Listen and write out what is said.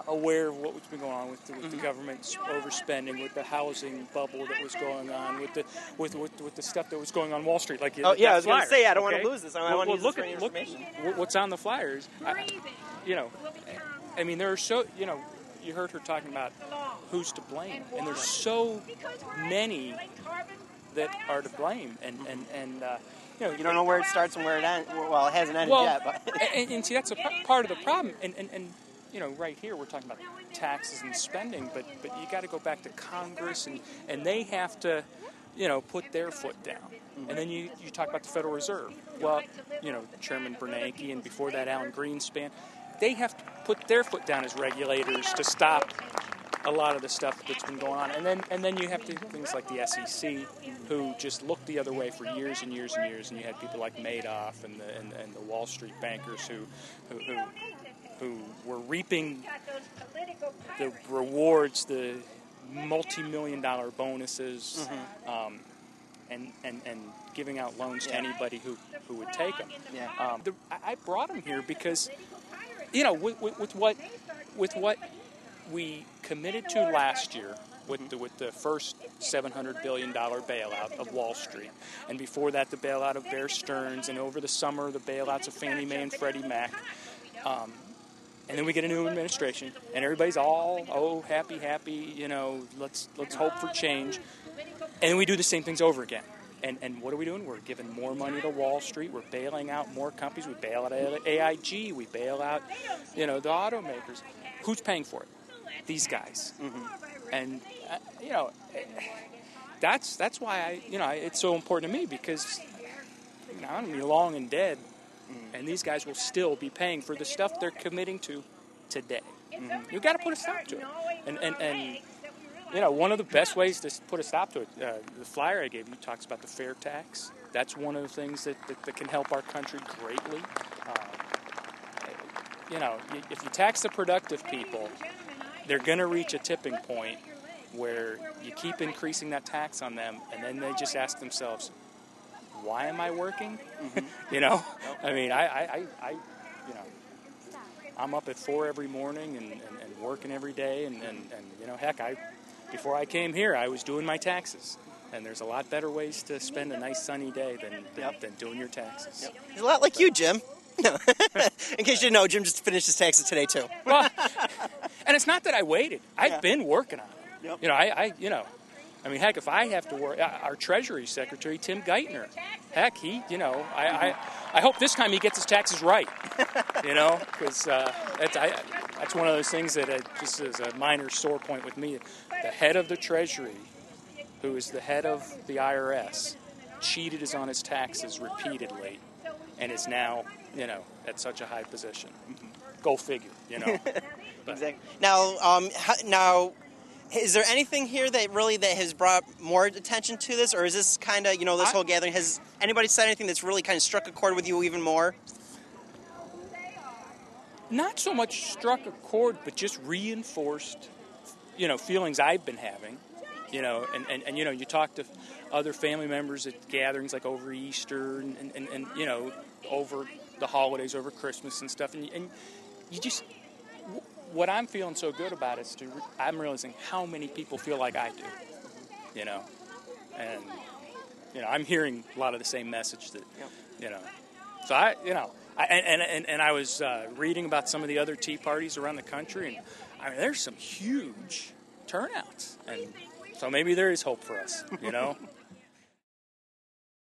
aware of what's been going on with the government's overspending, with the housing bubble that was going on, with the stuff that was going on Wall Street. Like, I was going to say, I don't want to lose this. I want to use this for look information. What's on the flyers. I mean, there are so, you heard her talking about who's to blame, and there's so many that are to blame, and you don't know where it starts and where it ends. Well, it hasn't ended yet, but and see, that's a part of the problem, and right here we're talking about taxes and spending, but you got to go back to Congress, and they have to put their foot down. And then you talk about the Federal Reserve. Well, Chairman Bernanke, and before that Alan Greenspan, they have to put their foot down as regulators to stop a lot of the stuff that's been going on. And then you have things like the SEC, who just looked the other way for years and years and years, and you had people like Madoff and the Wall Street bankers who were reaping the rewards, the multi-million-dollar bonuses, and giving out loans to anybody who would take them. Yeah. I brought them here because, with what we committed to last year, with the first $700 billion bailout of Wall Street, and before that the bailout of Bear Stearns, and over the summer the bailouts of Fannie Mae and Freddie Mac. And then we get a new administration, and everybody's all happy, let's hope for change. And then we do the same things over again. And what are we doing? We're giving more money to Wall Street. We're bailing out more companies. We bail out AIG. We bail out, the automakers. Who's paying for it? These guys. And, that's why it's so important to me, because I'm going to be long and dead. And these guys will still be paying for the stuff they're committing to today. You've got to put a stop to it. And one of the best ways to put a stop to it, the flyer I gave you talks about the fair tax. That's one of the things that can help our country greatly. If you tax the productive people, they're going to reach a tipping point where you keep increasing that tax on them, and then they just ask themselves, why am I working? I mean, I'm up at 4 every morning and working every day, and heck, before I came here, I was doing my taxes. And there's a lot better ways to spend a nice sunny day than doing your taxes. Yep. He's a lot like you, Jim. In case you didn't know, Jim just finished his taxes today too. Well, and it's not that I waited. I've been working on it. Yep. I mean, heck, if I have to work, our Treasury Secretary, Tim Geithner, heck, I hope this time he gets his taxes right, because that's one of those things that just is a minor sore point with me. The head of the Treasury, who is the head of the IRS, cheated us on his taxes repeatedly, and is now, at such a high position. Go figure, But, exactly. Now, is there anything here that has brought more attention to this, or is this kind of, this whole gathering, has anybody said anything that's really kind of struck a chord with you even more? Not so much struck a chord, but just reinforced, feelings I've been having, and you talk to other family members at gatherings like over Easter and over the holidays, over Christmas and stuff, and you just... What I'm feeling so good about is I'm realizing how many people feel like I do, and I'm hearing a lot of the same message that, So I was reading about some of the other tea parties around the country, and I mean there's some huge turnouts, and so maybe there is hope for us,